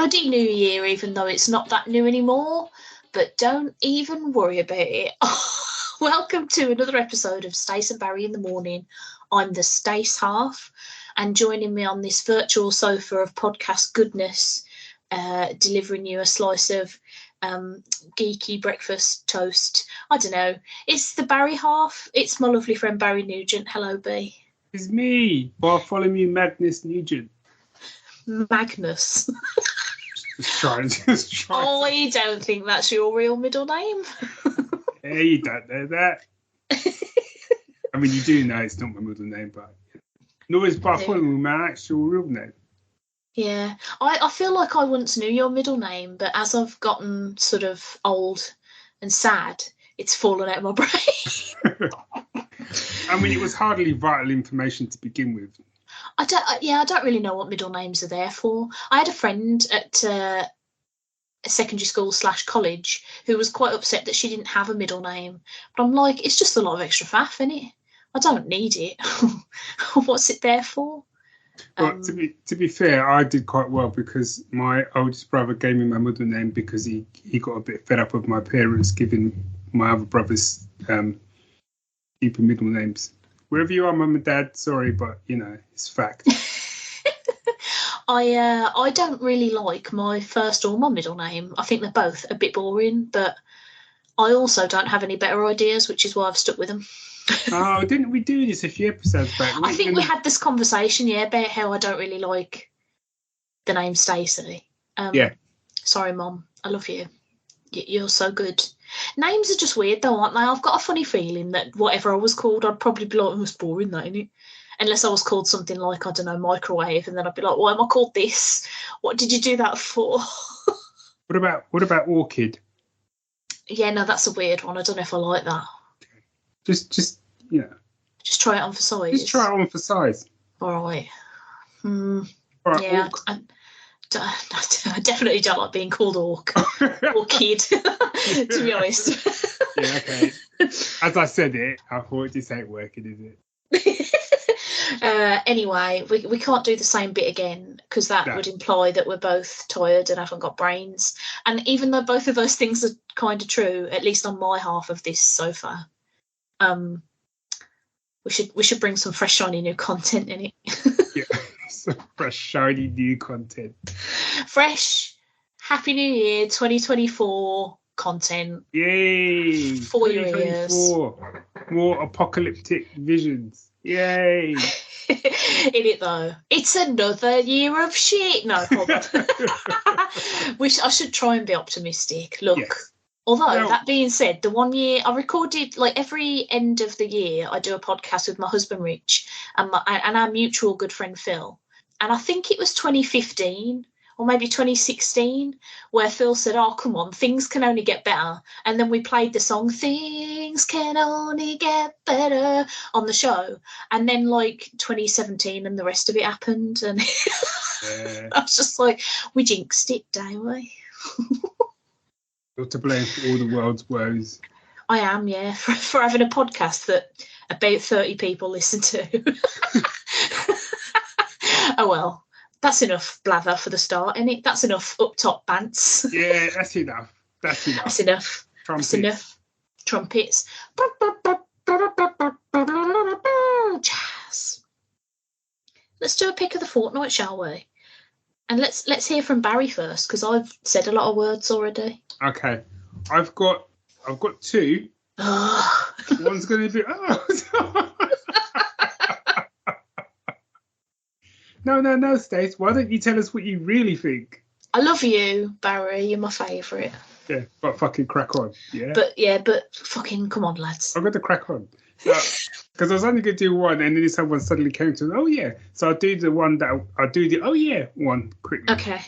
bloody new year, even though it's not that new anymore. But don't even worry about it. Welcome to another episode of Stace and Barry in the Morning. I'm the Stace half, and joining me on this virtual sofa of podcast goodness, delivering you a slice of geeky breakfast toast. I don't know. It's the Barry half. It's my lovely friend Barry Nugent. Hello, B. It's me, Bartholomew Magnus Nugent. Magnus. Just trying. I don't think that's your real middle name. Yeah, you don't know that. I mean, you do know it's not my middle name, but nor is Bartholomew my actual real name. Yeah, I feel like I once knew your middle name, but as I've gotten sort of old and sad, it's fallen out of my brain. I mean, it was hardly vital information to begin with. I don't really know what middle names are there for. I had a friend at secondary school / college who was quite upset that she didn't have a middle name. But I'm like, it's just a lot of extra faff, innit? I don't need it. What's it there for? Well, to be fair, I did quite well because my oldest brother gave me my middle name because he got a bit fed up with my parents giving my other brothers keeping middle names. Wherever you are, Mum and Dad, sorry, but you know, it's fact. I don't really like my first or my middle name. I think they're both a bit boring, but I also don't have any better ideas, which is why I've stuck with them. Oh, didn't we do this a few episodes back? I think we had this conversation, about how I don't really like the name Stacey. Yeah. Sorry, Mum. I love you. You're so good. Names are just weird, though, aren't they? I've got a funny feeling that whatever I was called, I'd probably be like, it was boring, that, innit? Unless I was called something like, I don't know, microwave, and then I'd be like, why am I called this? What did you do that for? What about orchid? Yeah, no, that's a weird one. I don't know if I like that. Just you know. Just try it on for size. Just try it on for size. All right. All right, yeah, I definitely don't like being called orc or kid, to be honest. Yeah, okay. As I said it, I thought this ain't working, is it? Anyway, we can't do the same bit again because that would imply that we're both tired and haven't got brains. And even though both of those things are kind of true, at least on my half of this so far, we should bring some fresh, shiny new content in it. Yeah, some fresh, shiny new content. Fresh, Happy New Year 2024 content. Yay! For your ears. More apocalyptic visions. Yay! In it though, it's another year of shit. No, hold on. I should try and be optimistic. Look, yes. Although that being said, the 1 year I recorded, like every end of the year, I do a podcast with my husband Rich and our mutual good friend Phil, and I think it was 2015 or maybe 2016 where Phil said, "Oh, come on, things can only get better," and then we played the song "Things Can Only Get Better" on the show, and then like 2017 and the rest of it happened, and I was just like, we jinxed it, don't we? You're to blame for all the world's woes. I am, yeah, for having a podcast that about 30 people listen to. Oh well. That's enough blather for the start, isn't it? That's enough up top bants. Yeah, that's enough. That's enough. Trumpets. That's enough. Trumpets. Jazz. Let's do a pick of the fortnight, shall we? And let's hear from Barry first, because I've said a lot of words already. Okay. I've got two. One's going to be... No, Stace. Why don't you tell us what you really think? I love you, Barry. You're my favourite. Yeah, but fucking crack on. Yeah. But fucking come on, lads. I'm going to crack on. Because I was only going to do one, and then someone suddenly came to, oh yeah. So I'll do the one oh yeah one quickly. Okay.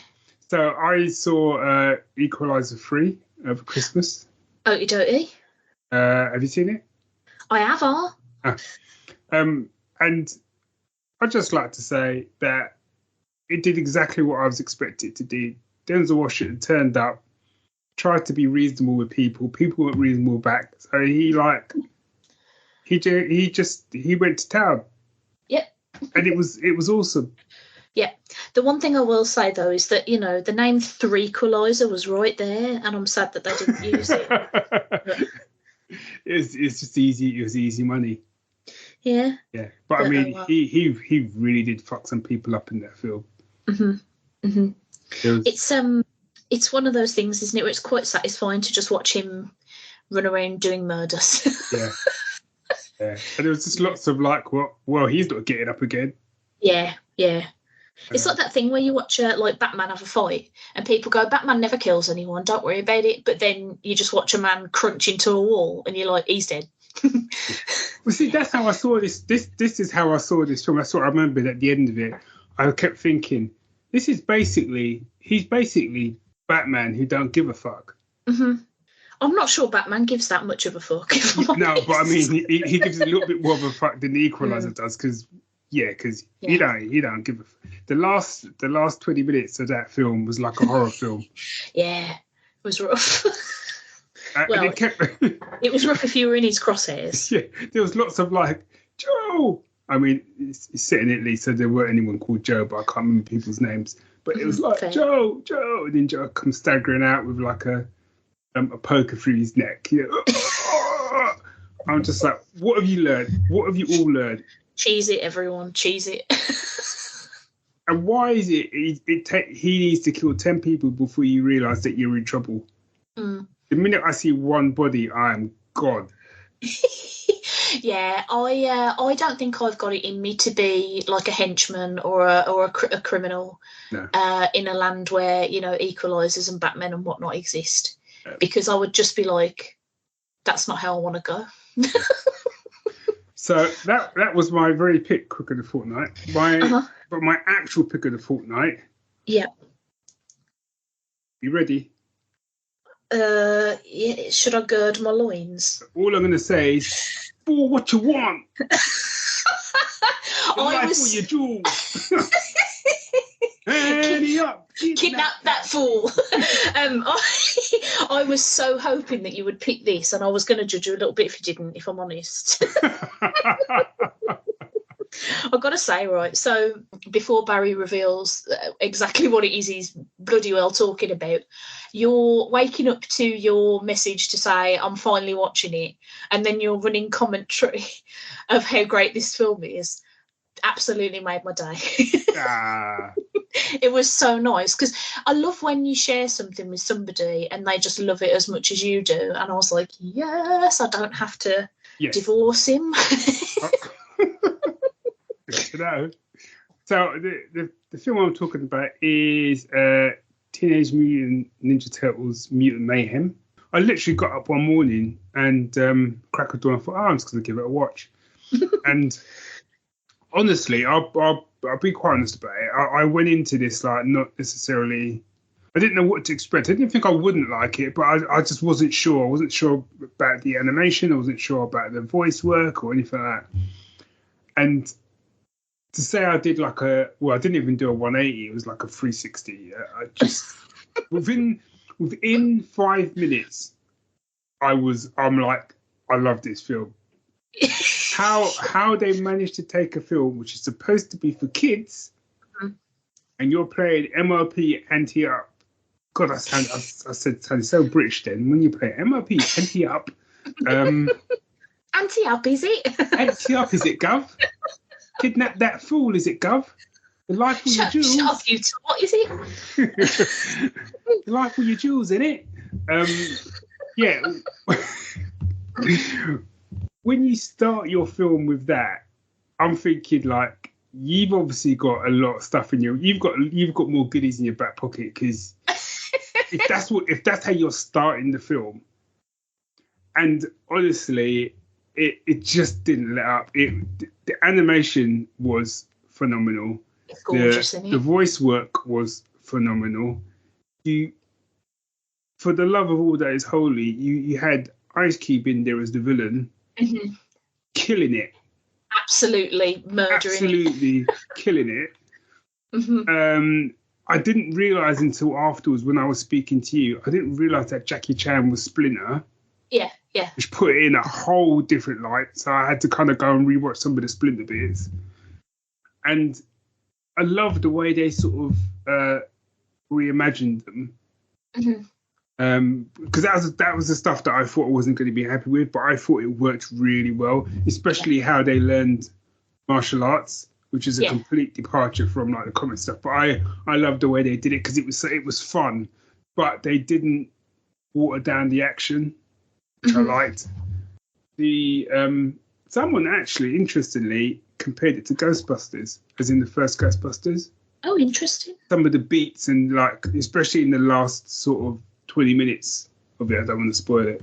So I saw Equalizer 3 over Christmas. Okie dokie. Have you seen it? I have. And I'd just like to say that it did exactly what I was expected to do. Denzel Washington turned up, tried to be reasonable with people. People weren't reasonable back. So he went to town. Yep. And it was awesome. Yeah. The one thing I will say though is that the name Equalizer was right there, and I'm sad that they didn't use it. It's just easy. It was easy money. Yeah. Yeah, but I mean, he really did fuck some people up in that film. Mm-hmm. Mm-hmm. It's one of those things, isn't it? Where it's quite satisfying to just watch him run around doing murders. Yeah. Yeah, and there was just lots of like, well, he's not getting up again. Yeah. It's like that thing where you watch like Batman have a fight and people go, Batman never kills anyone, don't worry about it. But then you just watch a man crunch into a wall and you're like, he's dead. Well, see, that's how I saw this. This is how I saw this film. I remembered at the end of it, I kept thinking, he's basically Batman who don't give a fuck. Mm-hmm. I'm not sure Batman gives that much of a fuck. No, but I mean, he gives a little bit more of a fuck than the Equalizer does, because he don't give a fuck. The last 20 minutes of that film was like a horror film. Yeah, it was rough. It was rough if you were in his crosshairs. Yeah, there was lots of like, Joe. I mean, it's set in Italy, so there weren't anyone called Joe, but I can't remember people's names. But it was like, Joe, and then Joe comes staggering out with like a poker through his neck. I'm just like, what have you learned? What have you all learned? Cheese it, everyone. Cheese it. And why is it he needs to kill 10 people before you realise that you're in trouble? The minute I see one body, I am God. Yeah, I don't think I've got it in me to be like a henchman or a criminal in a land where equalizers and Batmen and whatnot exist. Because I would just be like, that's not how I want to go. So that was my very pick Pick of the Fortnight. But my actual pick of the fortnight. Yeah. You ready? Yeah, should I gird my loins? All I'm going to say is, for what you want. For your jewels. Kidnap that fool. I was so hoping that you would pick this, and I was going to judge you a little bit if you didn't, if I'm honest. I've got to say, right, so before Barry reveals exactly what it is he's bloody well talking about, you're waking up to your message to say, I'm finally watching it, and then your running commentary of how great this film is absolutely made my day. It was so nice, because I love when you share something with somebody and they just love it as much as you do, and I was like, yes, I don't have to divorce him. No. So the film I'm talking about is Teenage Mutant Ninja Turtles Mutant Mayhem. I literally got up one morning and crack of dawn, I thought, I'm just going to give it a watch. And honestly, I'll be quite honest about it. I went into this like not necessarily, I didn't know what to expect. I didn't think I wouldn't like it, but I just wasn't sure. I wasn't sure about the animation. I wasn't sure about the voice work or anything like that. And to say I did like I didn't even do a 180. It was like a 360. I just within 5 minutes, I'm like, I love this film. How they managed to take a film which is supposed to be for kids, and you're playing MLP anti-up. God, I sound so British then. When you play MLP anti-up, anti-up is it? Anti-up is it, Gov? Kidnap that fool, is it, Gov? The life of your jewels. Shut up, you two. What is it? The life of your jewels, innit? Yeah. When you start your film with that, I'm thinking like you've obviously got a lot of stuff in you've got more goodies in your back pocket, because if that's how you're starting the film, and honestly, it just didn't let up. The animation was phenomenal. It's gorgeous, isn't it? The voice work was phenomenal. For the love of all that is holy, you had Ice Cube in there as the villain, killing it. Absolutely murdering it. Killing it. I didn't realise until afterwards when I was speaking to you, I didn't realise that Jackie Chan was Splinter. Yeah. Which put it in a whole different light. So I had to kind of go and rewatch some of the Splinter bits. And I love the way they sort of reimagined them. Because that was the stuff that I thought I wasn't going to be happy with, but I thought it worked really well, especially how they learned martial arts, which is a complete departure from like the comic stuff. But I love the way they did it because it was fun, but they didn't water down the action, which I liked. The someone actually interestingly compared it to Ghostbusters, as in the first Ghostbusters. Oh, interesting. Some of the beats and like, especially in the last sort of 20 minutes of it, I don't want to spoil it.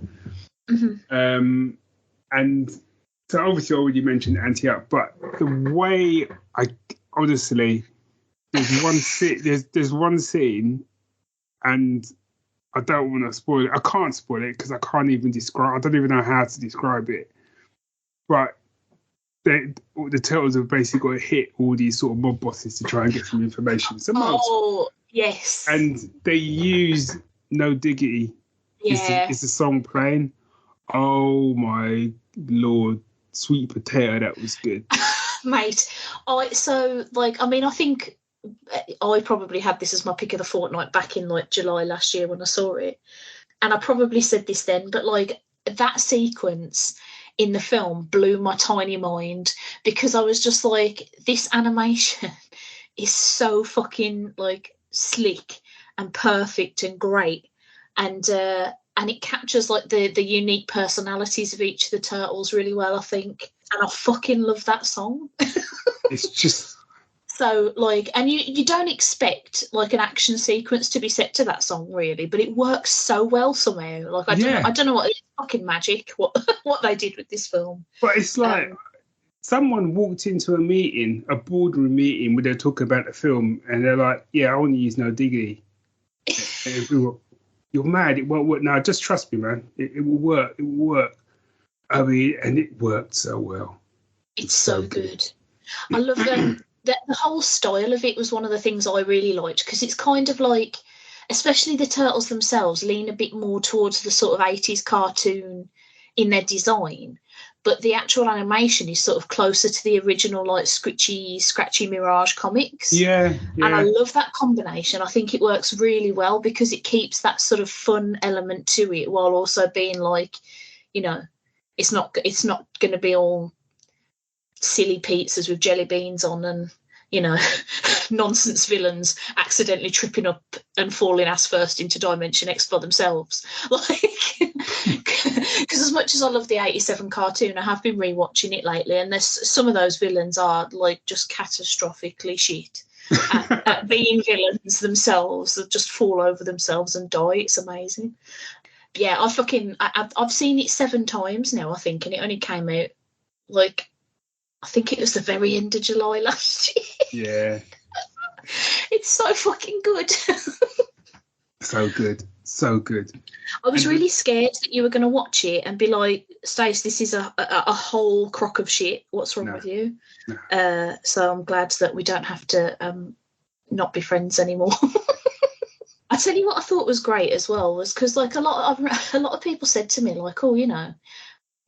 And so obviously I already mentioned Anti-Up, but the way honestly, there's one scene, and I don't want to spoil it. I can't spoil it because I can't even describe. I don't even know how to describe it. But the Turtles have basically got to hit all these sort of mob bosses to try and get some information. Yes. And they use No Diggity. Is the song playing? Oh my Lord, sweet potato, that was good. Mate, I think I probably had this as my pick of the fortnight back in like July last year when I saw it. And I probably said this then, but like that sequence in the film blew my tiny mind because I was just like, this animation is so fucking like slick and perfect and great. And it captures like the unique personalities of each of the turtles really well, I think. And I fucking love that song. It's just so like, and you don't expect like an action sequence to be set to that song really, but it works so well somehow. Like I don't know what, it's fucking magic what they did with this film. But it's like someone walked into a boardroom meeting where they're talking about the film, and they're like, "Yeah, I want to use No Diggity." You're mad. It won't work. No, just trust me, man. It will work. It will work. I mean, and it worked so well. It's so good. I love the whole style of it was one of the things I really liked because it's kind of like, especially the turtles themselves, lean a bit more towards the sort of 80s cartoon in their design, but the actual animation is sort of closer to the original like scratchy Mirage comics. Yeah. And I love that combination. I think it works really well because it keeps that sort of fun element to it while also being like, you know, it's not going to be all silly pizzas with jelly beans on and, you know, nonsense villains accidentally tripping up and falling ass first into Dimension X by themselves. Like, because as much as I love the 87 cartoon, I have been rewatching it lately, and there's some of those villains are like just catastrophically shit at being villains themselves, that just fall over themselves and die. It's amazing. Yeah, I've seen it 7 times now, I think, and it only came out like, I think it was the very end of July last year. Yeah. It's so fucking good. So good. So good. I was really scared that you were going to watch it and be like, Stace, this is a whole crock of shit. What's wrong with you? No. So I'm glad that we don't have to not be friends anymore. I tell you what I thought was great as well was because like a lot of people said to me like, oh, you know,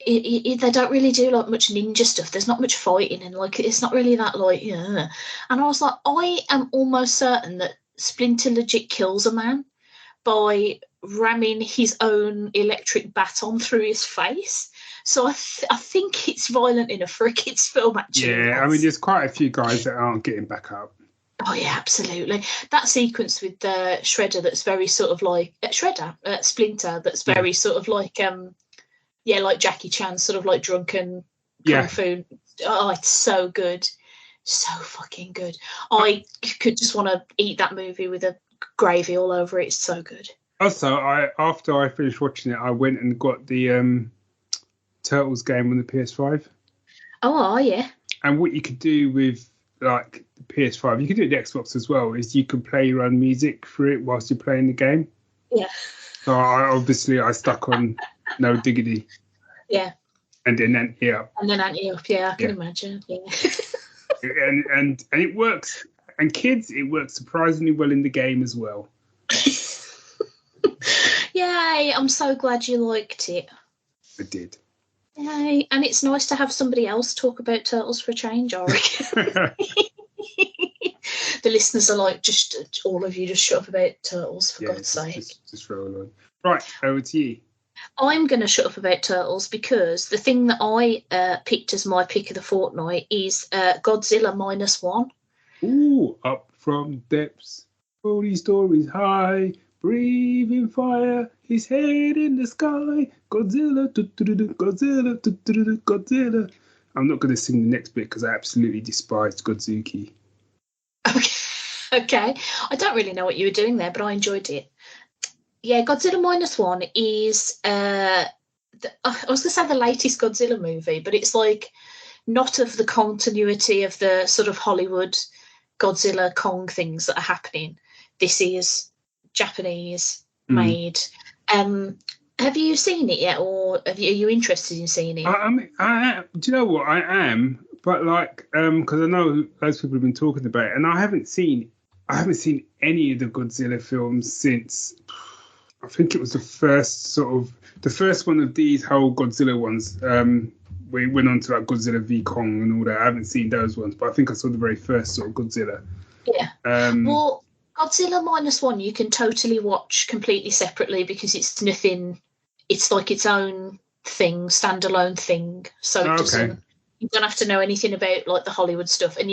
they don't really do like much ninja stuff. There's not much fighting and like it's not really that like, yeah. And I was like, I am almost certain that Splinter legit kills a man by ramming his own electric baton through his face. So I think it's violent enough for a kid's film, actually. Yeah, I mean, there's quite a few guys that aren't getting back up. Oh, yeah, absolutely. That sequence with Shredder that's very sort of like... Splinter, that's very sort of like... like Jackie Chan, sort of like drunken kung fu. Oh, it's so good. So fucking good. I could just want to eat that movie with a gravy all over it. It's so good. Also, after I finished watching it, I went and got the Turtles game on the PS5. Oh, yeah. And what you could do with like the PS5, you could do it the Xbox as well, is you could play your own music through it whilst you're playing the game. Yeah. So I stuck on No Diggity. Yeah. And then Anti-Up. And then Anti-Up, yeah, I can imagine. Yeah. and it works. And kids, it works surprisingly well in the game as well. Yay, I'm so glad you liked it. I did. Yay, and it's nice to have somebody else talk about Turtles for a change, I reckon. the listeners are like, just all of you, just shut up about turtles, for God's sake. Just roll on. Right, over to you. I'm going to shut up about turtles because the thing that I picked as my pick of the fortnight is Godzilla -1. Ooh, up from depths, 40 stories high, breathing fire, his head in the sky. Godzilla, Godzilla, Godzilla. I'm not going to sing the next bit because I absolutely despised Godzuki. Okay. I don't really know what you were doing there, but I enjoyed it. Yeah, Godzilla -1 is, I was going to say the latest Godzilla movie, but it's like not of the continuity of the sort of Hollywood Godzilla Kong things that are happening. This is Japanese made. Have you seen it yet, or are you interested in seeing it? Do you know what? I am, but like, because I know those people have been talking about it, and I haven't seen any of the Godzilla films since. I think it was the first one of these whole Godzilla ones. We went on to like Godzilla v Kong and all that. I haven't seen those ones, but I think I saw the very first sort of Godzilla. Yeah. Well, Godzilla -1 you can totally watch completely separately because it's nothing. It's like its own thing, standalone thing. So it doesn't. You don't have to know anything about like the Hollywood stuff, and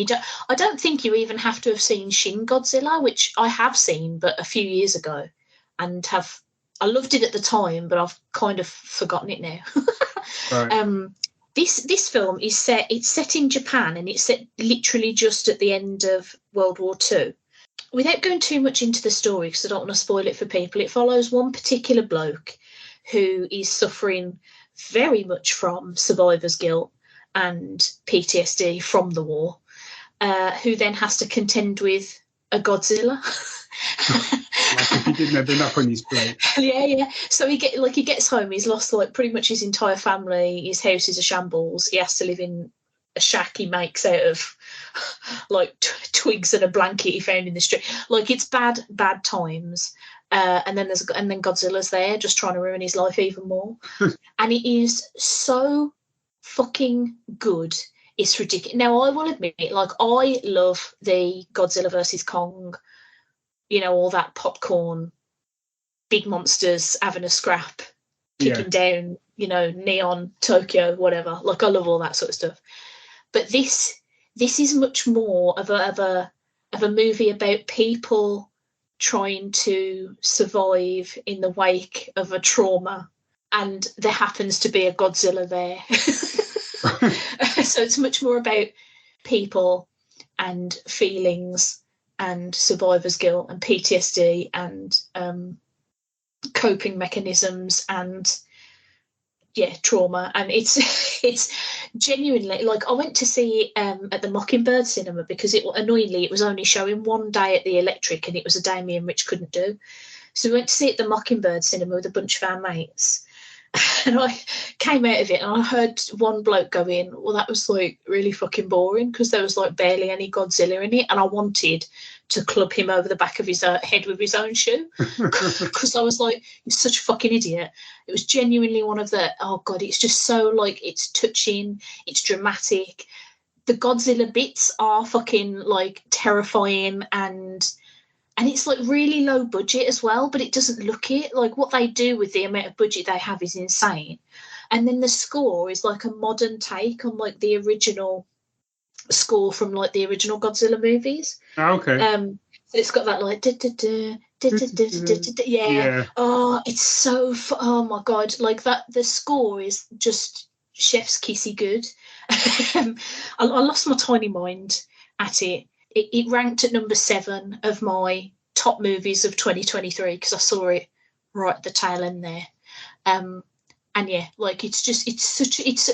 I don't think you even have to have seen Shin Godzilla, which I have seen, but a few years ago, and I loved it at the time, but I've kind of forgotten it now. Right. This film is set in Japan, and it's set literally just at the end of World War II. Without going too much into the story, because I don't want to spoil it for people, it follows one particular bloke who is suffering very much from survivor's guilt and PTSD from the war, who then has to contend with a Godzilla. Like if he didn't have enough on his plate. Yeah. So he gets home, he's lost like pretty much his entire family, his house is a shambles, he has to live in a shack he makes out of like twigs and a blanket he found in the street. Like it's bad times. And then Godzilla's there just trying to ruin his life even more. And it is so fucking good. It's ridiculous. Now I will admit, like I love the Godzilla versus Kong, all that popcorn, big monsters having a scrap, kicking down, neon Tokyo, whatever. Like I love all that sort of stuff. But this is much more of a movie about people trying to survive in the wake of a trauma, and there happens to be a Godzilla there. So it's much more about people and feelings and survivor's guilt and PTSD and coping mechanisms and trauma. And it's genuinely, like, I went to see it at the Mockingbird cinema because it was only showing one day at the Electric, and it was a day me and Rich couldn't do. So we went to see it at the Mockingbird cinema with a bunch of our mates. And I came out of it and I heard one bloke go in, well, that was like really fucking boring because there was like barely any Godzilla in it, and I wanted to club him over the back of his head with his own shoe because I was like, you're such a fucking idiot. It was genuinely one of the, oh God, it's just so like, it's touching, it's dramatic. The Godzilla bits are fucking like terrifying, and it's like really low budget as well, but it doesn't look it. Like what they do with the amount of budget they have is insane. And then the score is like a modern take on like the original score from like the original Godzilla movies. Oh, okay. So it's got that like yeah. Oh, it's so oh my God, like that. The score is just chef's kissy good. I lost my tiny mind at it. It ranked at number 7 of my top movies of 2023 because I saw it right at the tail end there. And yeah, like it's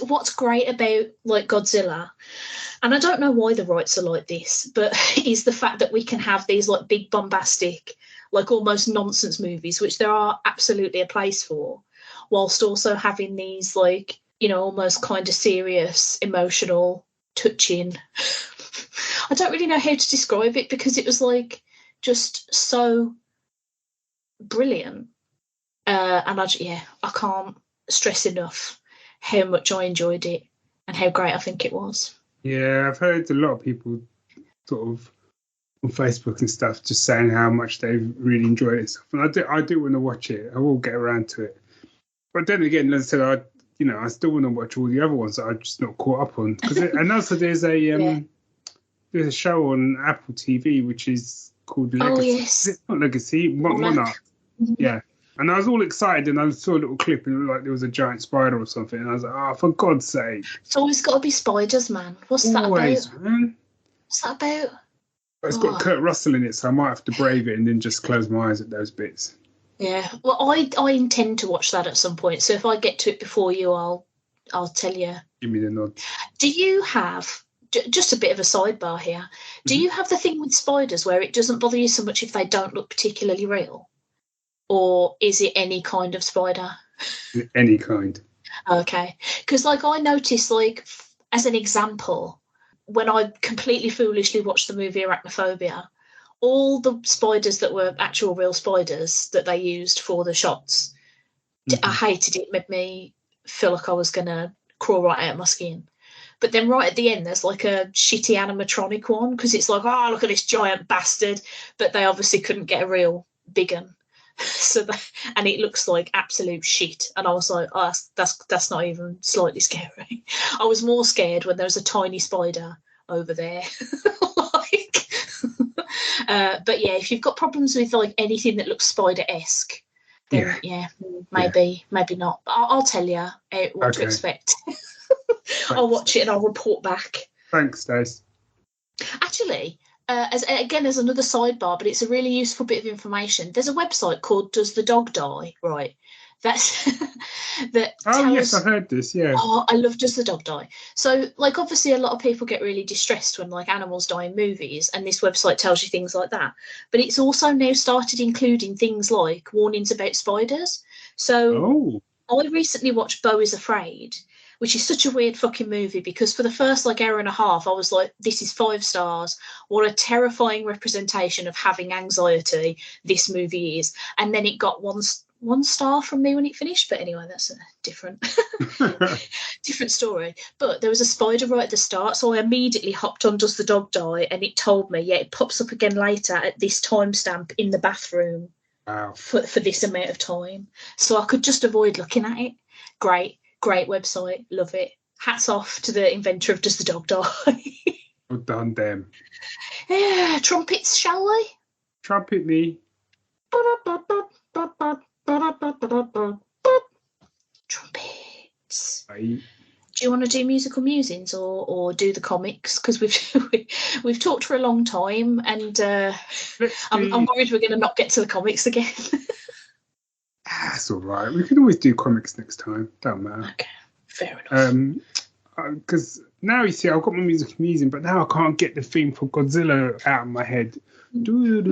what's great about like Godzilla, and I don't know why the rights are like this, but is the fact that we can have these like big bombastic, like almost nonsense movies, which there are absolutely a place for, whilst also having these like, almost kind of serious, emotional, touching. I don't really know how to describe it because it was like just so brilliant. And I can't stress enough how much I enjoyed it and how great I think it was. Yeah, I've heard a lot of people sort of on Facebook and stuff, just saying how much they really enjoy it and stuff. And I do want to watch it. I will get around to it. But then again, as I said, I still want to watch all the other ones that I'm just not caught up on. And also, there's a show on Apple TV which is called Legacy. Oh, yes. It's not Legacy, Monarch. Yeah. And I was all excited, and I saw a little clip, and it looked like there was a giant spider or something. And I was like, oh, for God's sake. It's always got to be spiders, man. What's that about? Man. What's that about? It's got Kurt Russell in it, so I might have to brave it and then just close my eyes at those bits. Yeah. Well, I intend to watch that at some point. So if I get to it before you, I'll tell you. Give me the nod. Do you have, just a bit of a sidebar here, do you have the thing with spiders where it doesn't bother you so much if they don't look particularly real? Or is it any kind of spider? Any kind. Okay. Because, like, I noticed, like, as an example, when I completely foolishly watched the movie Arachnophobia, all the spiders that were actual real spiders that they used for the shots, I hated it. It made me feel like I was going to crawl right out of my skin. But then right at the end, there's like a shitty animatronic one because it's like, oh, look at this giant bastard. But they obviously couldn't get a real big one. And it looks like absolute shit. And I was like, oh, that's not even slightly scary. I was more scared when there was a tiny spider over there. But yeah, if you've got problems with like anything that looks spider-esque, then maybe not. But I'll tell you what to expect. I'll watch it and I'll report back. Thanks, Stace. Actually, as another sidebar, but it's a really useful bit of information. There's a website called Does the Dog Die? Right. That's that. Yes, I've heard this. Yeah. Oh, I love Does the Dog Die? So, like, obviously, a lot of people get really distressed when like animals die in movies, and this website tells you things like that. But it's also now started including things like warnings about spiders. So, I recently watched Beau is Afraid, which is such a weird fucking movie because for the first like hour and a half, I was like, this is 5 stars. What a terrifying representation of having anxiety this movie is. And then it got one star from me when it finished. But anyway, that's a different story. But there was a spider right at the start. So I immediately hopped on Does the Dog Die? And it told me, it pops up again later at this timestamp in the bathroom. Wow. For this amount of time. So I could just avoid looking at it. Great website, love it. Hats off to the inventor of Does the Dog Die? Well done, them. Yeah, trumpets, shall we? Trumpet me. Trumpets. Aye. Do you want to do musical musings or do the comics? Because we've talked for a long time, and I'm worried we're going to not get to the comics again. That's all right. We can always do comics next time. Don't matter. Okay, fair enough. Because now you see, I've got my musical musing, but now I can't get the theme for Godzilla out of my head. Such a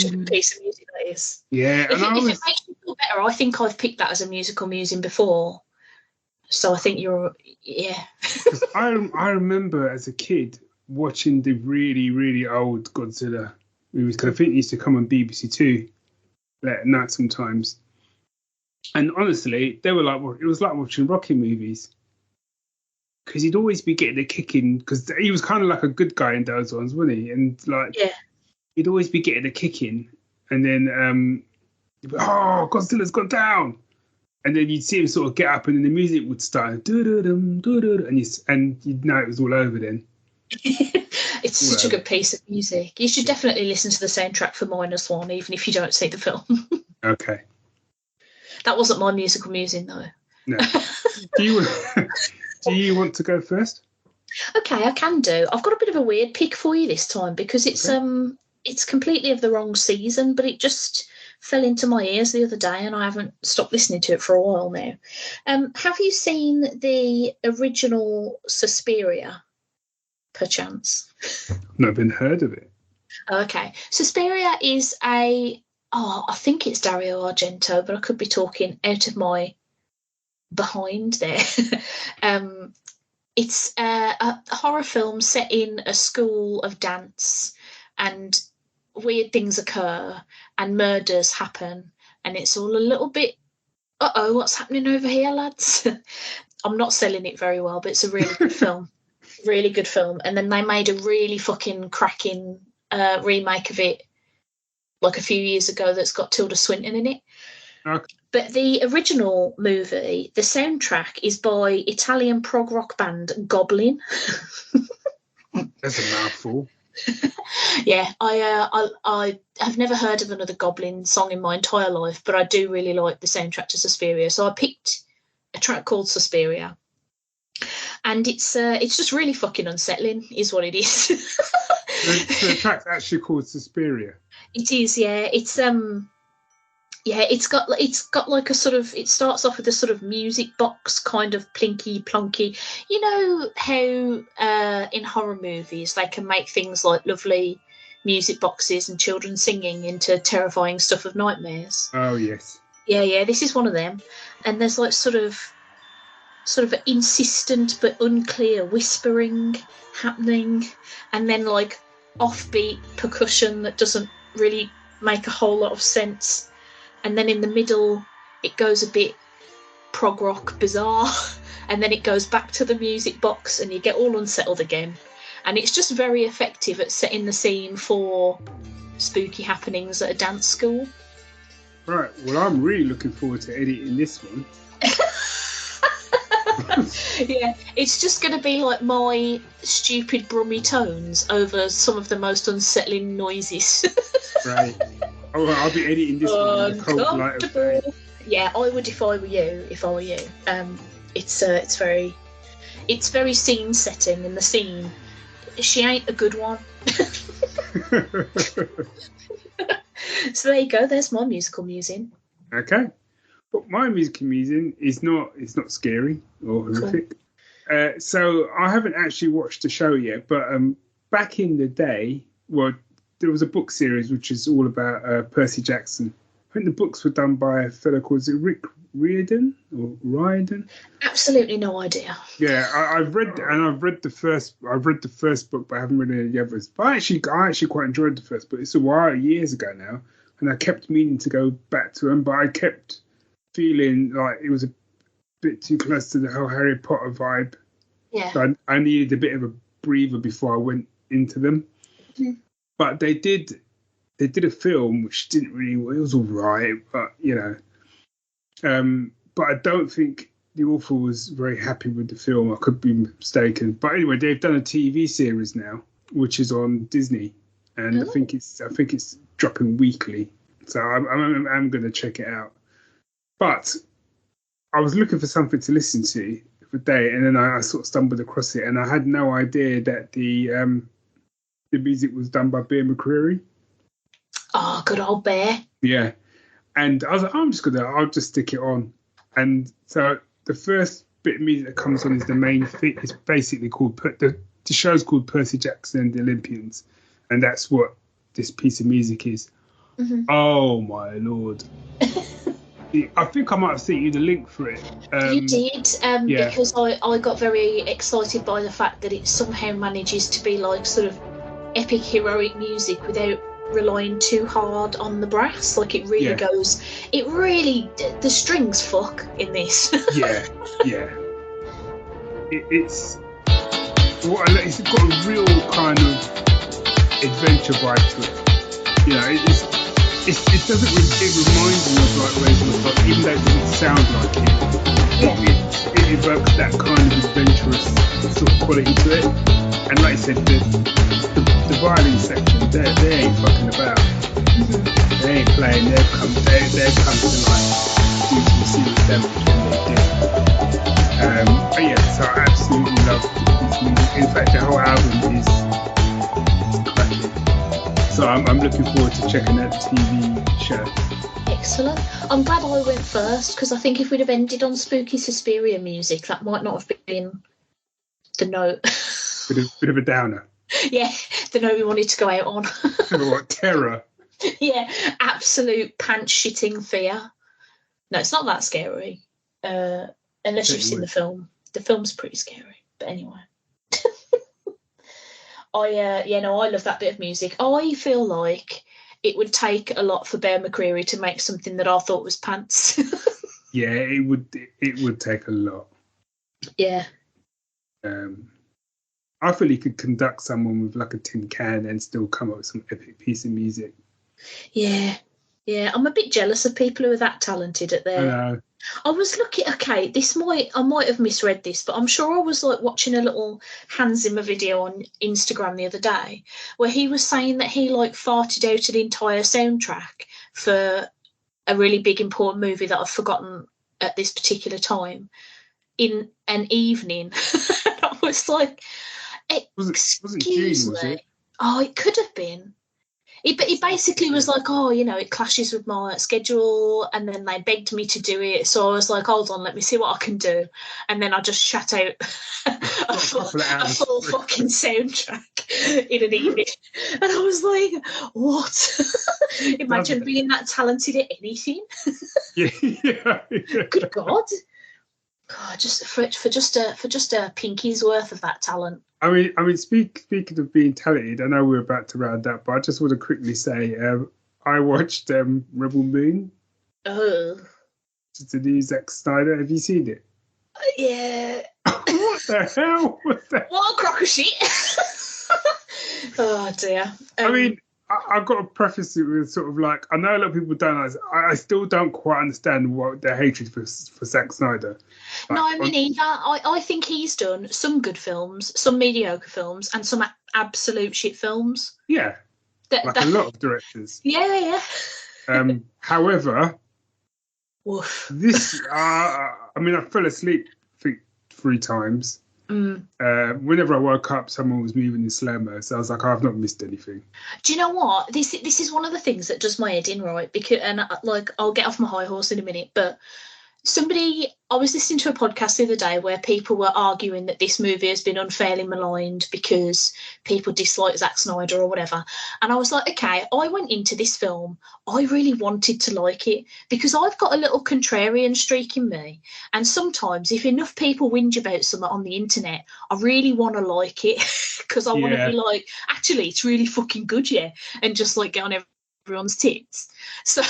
good piece of music that is. Yeah, if it makes you feel better, I think I've picked that as a musical musing before. So I think I remember as a kid watching the really, really old Godzilla movies because I think it used to come on BBC Two at night sometimes. And honestly, they were like, it was like watching Rocky movies because he'd always be getting a kick in because he was kind of like a good guy in those ones, wasn't he? And like, he'd always be getting a kick in, and then Godzilla's gone down. And then you'd see him sort of get up, and then the music would start, and you'd know it was all over then. It's such a good piece of music. You should definitely listen to the soundtrack for -1, even if you don't see the film. Okay. That wasn't my musical musing, though. No. Do you want to go first? Okay, I can do. I've got a bit of a weird pick for you this time because it's completely of the wrong season, but it just fell into my ears the other day and I haven't stopped listening to it for a while now. Have you seen the original Suspiria, perchance? I've not even heard of it. Okay. Suspiria is I think it's Dario Argento, but I could be talking out of my behind there. It's a horror film set in a school of dance, and weird things occur and murders happen, and it's all a little bit, what's happening over here, lads? I'm not selling it very well, but it's a really good film. Really good film. And then they made a really fucking cracking remake of it like a few years ago that's got Tilda Swinton in it. Okay. But the original movie, the soundtrack is by Italian prog rock band Goblin. That's a mouthful. Yeah, I have never heard of another Goblin song in my entire life, but I do really like the soundtrack to Suspiria. So I picked a track called Suspiria. And it's just really fucking unsettling, is what it is. So the track's actually called Suspiria. It is, yeah. It's it's got like a sort of, it starts off with a sort of music box kind of plinky plonky. You know how in horror movies they can make things like lovely music boxes and children singing into terrifying stuff of nightmares. Oh yes. Yeah. This is one of them, and there's like sort of insistent but unclear whispering happening, and then like offbeat percussion that doesn't really make a whole lot of sense, and then in the middle it goes a bit prog rock bizarre, and then it goes back to the music box and you get all unsettled again. And it's just very effective at setting the scene for spooky happenings at a dance school. Right, well I'm really looking forward to editing this one. Yeah, it's just going to be like my stupid brummy tones over some of the most unsettling noises. Right. Oh, I'll be editing this one in the cold light of day. Yeah, I would if I were you. It's very scene setting, and the scene, she ain't a good one. So there you go. There's my musical musing. Okay. But my musical musing is not scary or horrific. Cool. So I haven't actually watched the show yet, but back in the day, well, there was a book series which is all about Percy Jackson. I think the books were done by a fellow called Rick Riordan or Riordan. Absolutely no idea. Yeah, I've read the first book, but I haven't read any of the others. But I actually quite enjoyed the first book. It's a while, years ago now, and I kept meaning to go back to them, but I kept feeling like it was a bit too close to the whole Harry Potter vibe. Yeah. So I needed a bit of a breather before I went into them. Mm-hmm. But they did a film which didn't really, it was all right, but but I don't think the author was very happy with the film. I could be mistaken. But anyway, they've done a TV series now, which is on Disney, and I think it's dropping weekly. So I'm going to check it out. But I was looking for something to listen to for the day, and then I sort of stumbled across it, and I had no idea that the music was done by McCreary. Oh, good old Bear. Yeah. And I was like, I'll just stick it on. And so the first bit of music that comes on is the main thing. It's basically called, the show's called Percy Jackson and the Olympians. And that's what this piece of music is. Mm-hmm. Oh, my Lord. I think I might have sent you the link for it. You did, because I got very excited by the fact that it somehow manages to be like sort of epic heroic music without relying too hard on the brass. Like it really goes, the strings fuck in this. Yeah. It's got a real kind of adventure vibe to it. It doesn't really, it reminds me of like Raising the Flock, even though it doesn't sound like it. It evokes that kind of adventurous sort of quality to it. And like I said, the violin section, they ain't fucking about. Mm-hmm. They ain't playing. They've come to like do some serious damage when they do. But yeah, so I absolutely love this music. In fact, the whole album is cracking. So I'm looking forward to checking out the TV show. Excellent. I'm glad I went first, because I think if we'd have ended on spooky Suspiria music, that might not have been the note. Bit of a downer. Yeah, the note we wanted to go out on. What, terror? Yeah, absolute pants-shitting fear. No, it's not that scary. Unless you've seen the film. The film's pretty scary. But anyway. I love that bit of music. I feel like it would take a lot for Bear McCreary to make something that I thought was pants. Yeah, it would take a lot. Yeah. I feel he could conduct someone with like a tin can and still come up with some epic piece of music. Yeah. I'm a bit jealous of people who are that talented at their. I know. I was looking. Okay, I might have misread this, but I'm sure I was like watching a little Hans Zimmer video on Instagram the other day where he was saying that he like farted out an entire soundtrack for a really big important movie that I've forgotten at this particular time in an evening. I was like, wasn't June, was it? Oh, it could have been. He basically was like, oh, it clashes with my schedule, and then they begged me to do it. So I was like, hold on, let me see what I can do. And then I just shat out a full fucking soundtrack in an evening. And I was like, what? Imagine being that talented at anything. Yeah. Good God. God, just for just a pinky's worth of that talent. I mean, speaking of being talented, I know we're about to round up, but I just want to quickly say, I watched Rebel Moon. Oh, It's the new Zack Snyder. Have you seen it? Yeah. What the hell? What a crock of shit! Oh dear. I mean, I've got to preface it with sort of like, I know a lot of people don't. I still don't quite understand what their hatred for Zack Snyder. Like, no, I mean either. I think he's done some good films, some mediocre films, and some absolute shit films. Yeah, a lot of directors. Yeah. However, Woof. this, I mean, I fell asleep, I think, 3 times. Whenever I woke up, someone was moving in slow-mo, so I was like, I've not missed anything. Do you know what? This is one of the things that does my head in, right? Because, and like, I'll get off my high horse in a minute, but I was listening to a podcast the other day where people were arguing that this movie has been unfairly maligned because people dislike Zack Snyder or whatever. And I was like, okay, I went into this film, I really wanted to like it because I've got a little contrarian streak in me. And sometimes if enough people whinge about something on the internet, I really want to like it because I want to be like, actually, it's really fucking good, yeah. And just like get on everyone's tits. So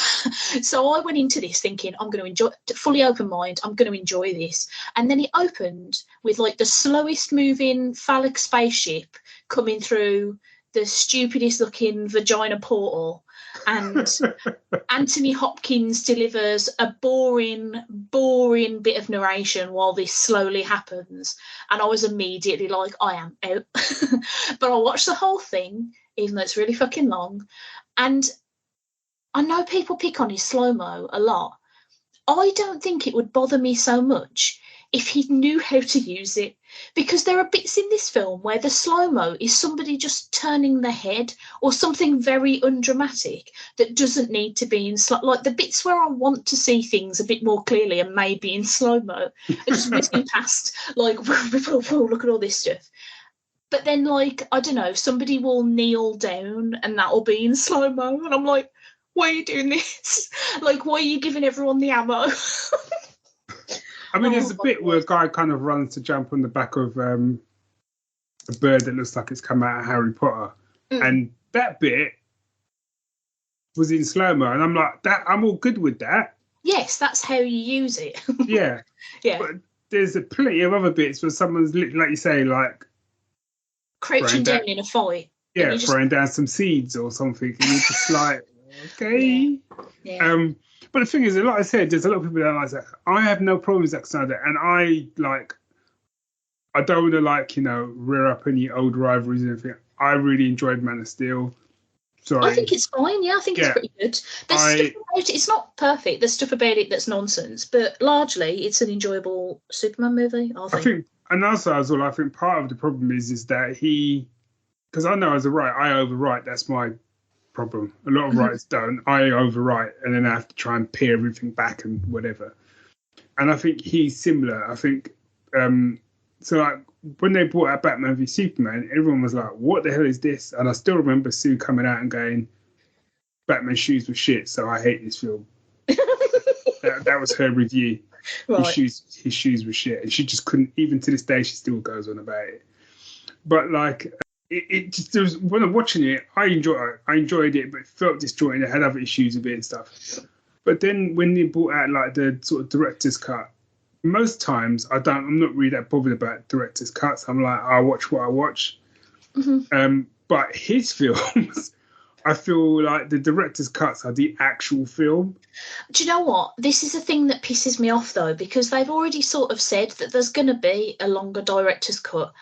I went into this thinking I'm going to enjoy, fully open mind, I'm going to enjoy this. And then it opened with like the slowest moving phallic spaceship coming through the stupidest looking vagina portal, and Anthony Hopkins delivers a boring bit of narration while this slowly happens, and I was immediately like, I am out. But I watched the whole thing, even though it's really fucking long, and I know people pick on his slow-mo a lot. I don't think it would bother me so much if he knew how to use it, because there are bits in this film where the slow-mo is somebody just turning their head or something very undramatic that doesn't need to be in slow. Like the bits where I want to see things a bit more clearly and maybe in slow-mo, just whizzing past, like, look at all this stuff. But then, like, I don't know, somebody will kneel down and that'll be in slow-mo, and I'm like, why are you doing this? Like, why are you giving everyone the ammo? I mean, there's a bit where a guy kind of runs to jump on the back of a bird that looks like it's come out of Harry Potter. And that bit was in slow-mo. And I'm like, I'm all good with that. Yes, that's how you use it. Yeah. But there's plenty of other bits where someone's, like you say, like... crouching down in a fight. Yeah, throwing down some seeds or something. And you're just like... Okay. Yeah. But the thing is, like I said, there's a lot of people that like Zack. I have no problem with Zack Snyder, and I don't want to rear up any old rivalries or anything. I really enjoyed Man of Steel. Sorry. I think it's fine. Yeah, I think it's pretty good. There's stuff about it. It's not perfect. There's stuff about it that's nonsense, but largely it's an enjoyable Superman movie. I think. And also as well, I think part of the problem is that because I know as a writer, I overwrite. That's my problem. A lot of writers don't. I overwrite, and then I have to try and pare everything back and whatever. And I think he's similar. I think so. Like when they brought out Batman v Superman, everyone was like, "What the hell is this?" And I still remember Sue coming out and going, "Batman's shoes were shit, so I hate this film." that was her review. Right. His shoes were shit, and she just couldn't. Even to this day, she still goes on about it. But like. It just, there was, when I'm watching it, I enjoyed it, but it felt disjointed. It had other issues with it and stuff. But then when they brought out like the sort of director's cut, most times I'm not really that bothered about director's cuts. I'm like, I watch what I watch. Mm-hmm. But his films, I feel like the director's cuts are the actual film. Do you know what? This is a thing that pisses me off, though, because they've already sort of said that there's going to be a longer director's cut.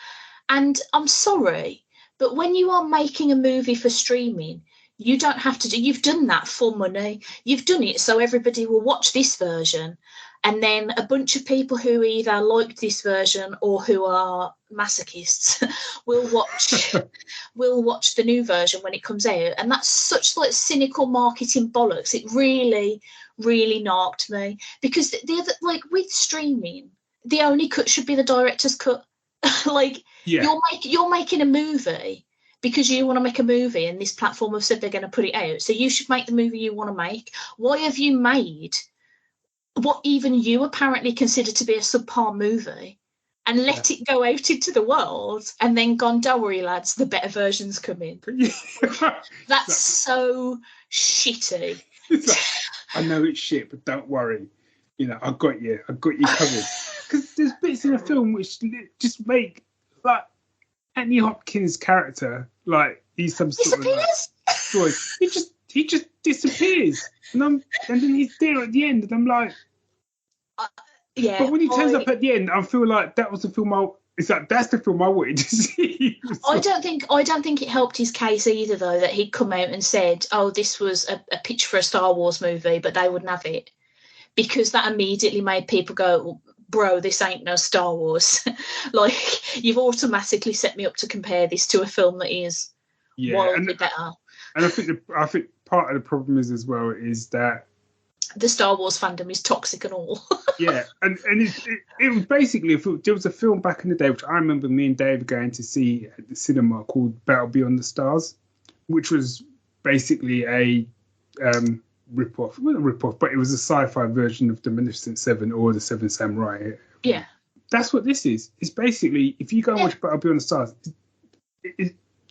And I'm sorry, but when you are making a movie for streaming, you don't have to you've done that for money. You've done it so everybody will watch this version. And then a bunch of people who either liked this version or who are masochists will watch the new version when it comes out. And that's such like cynical marketing bollocks. It really, really narked me. Because the other, like with streaming, the only cut should be the director's cut. Like you're making a movie because you want to make a movie and this platform have said they're going to put it out. So you should make the movie you want to make. Why have you made what even you apparently consider to be a subpar movie and let it go out into the world and then gone, don't worry, lads, the better version's coming? That's so shitty. Like, I know it's shit, but don't worry. You know, I've got you covered. Because there's bits in the film which just make, like, Anthony Hopkins' character, like, he's some sort of like, he just disappears. And then he's there at the end, and I'm like, yeah. But when he turns up at the end, I feel like that was the film that's the film I wanted to see. I don't think it helped his case either, though, that he'd come out and said, "Oh, this was a pitch for a Star Wars movie, but they wouldn't have it," because that immediately made people go, "Bro, this ain't no Star Wars." Like, you've automatically set me up to compare this to a film that is wildly better. And I think part of the problem is as well is that the Star Wars fandom is toxic and all. Yeah, and it was basically there was a film back in the day which I remember me and Dave going to see at the cinema called Battle Beyond the Stars, which was basically a rip-off. Well, not a rip-off, but it was a sci-fi version of the Magnificent Seven or the Seven Samurai. Yeah. That's what this is. It's basically, if you go and watch Battle Beyond the Stars,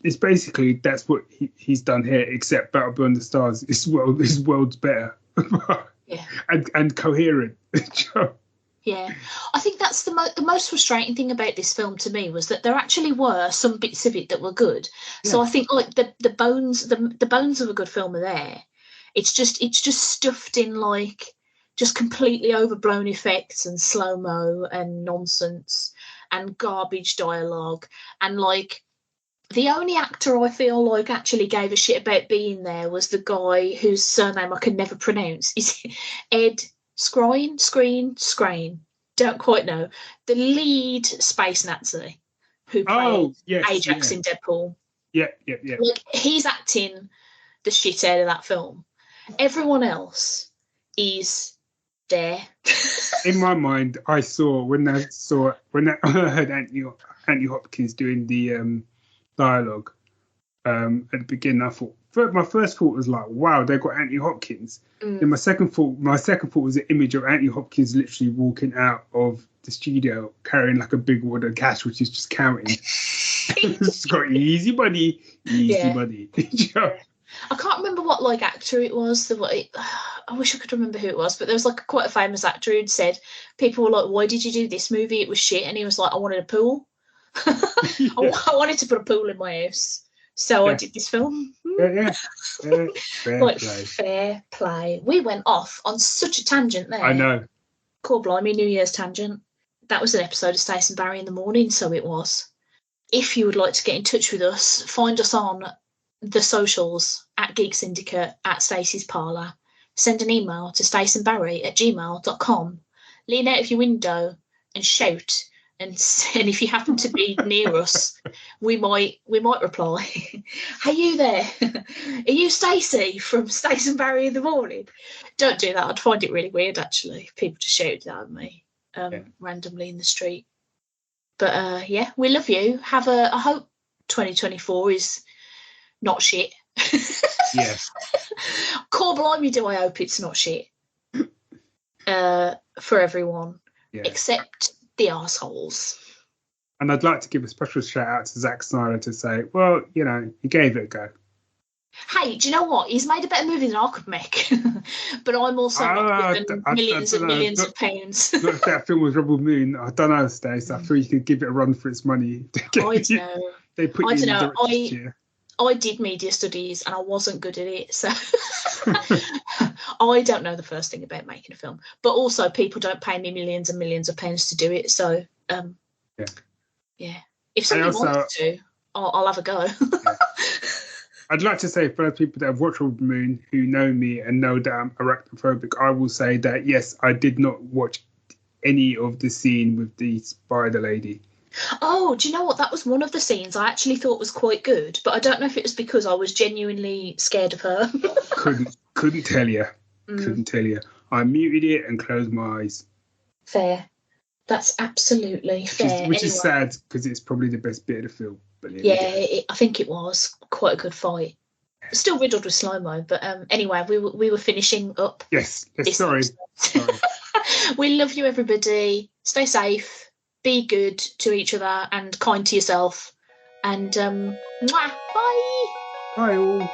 it's basically that's what he's done here, except Battle Beyond the Stars his world's better. Yeah. And coherent. Yeah, I think that's the most frustrating thing about this film to me was that there actually were some bits of it that were good. Yeah. So I think like the bones of a good film are there. It's just stuffed in like just completely overblown effects and slow-mo and nonsense and garbage dialogue, and like the only actor I feel like actually gave a shit about being there was the guy whose surname I can never pronounce. Is Ed Skrein? Don't quite know. The lead space Nazi who played Ajax in Deadpool. Yeah. Like, he's acting the shit out of that film. Everyone else is there. In my mind, when I heard Anthony Hopkins doing the dialogue at the beginning, I thought my first thought was like, wow, they got Anthony Hopkins. Then my second thought was the image of Anthony Hopkins literally walking out of the studio carrying like a big wad of cash, which is just counting. It's got easy money. I can't remember what like actor it was. I wish I could remember who it was, but there was like quite a famous actor who'd said, people were like, why did you do this movie? It was shit. And he was like, I wanted a pool. I wanted to put a pool in my house, so I did this film. Fair play. We went off on such a tangent there. I know. Cool, blimey, New Year's tangent. That was an episode of Stace and Barry in the Morning, so it was. If you would like to get in touch with us, find us on the socials at Geek Syndicate, at Stacey's Parlour. Send an email to staceandbarry@gmail.com. Lean out of your window and shout. And if you happen to be near us, we might reply. Hey, you there? Are you Stacey from Stace and Barry in the Morning? Don't do that. I'd find it really weird, actually. People just shouted at me randomly in the street. But we love you. I hope 2024 is not shit. Yes. Core blimey, do I hope it's not shit for everyone, except the arseholes. And I'd like to give a special shout out to Zack Snyder to say, well, he gave it a go. Hey, do you know what? He's made a better movie than I could make. But I'm also not given millions and millions of pounds. Not if that film was Rebel Moon. I don't know, Stace. I feel you could give it a run for its money. I don't know. They put you in the director's chair. I did media studies and I wasn't good at it, so I don't know the first thing about making a film. But also, people don't pay me millions and millions of pounds to do it. So, yeah. If somebody wants to, I'll have a go. Yeah. I'd like to say for those people that have watched Rebel Moon who know me and know that I'm arachnophobic, I will say that yes, I did not watch any of the scene with the spider lady. Oh, do you know what? That was one of the scenes I actually thought was quite good, but I don't know if it was because I was genuinely scared of her. Couldn't tell you. Couldn't tell you. I muted it and closed my eyes. Fair. That's absolutely fair. Which is sad because it's probably the best bit of the film. I think it was quite a good fight. Still riddled with slow-mo, but anyway, we were finishing up. Yes, sorry. We love you, everybody. Stay safe. Be good to each other and kind to yourself. And bye. Bye all.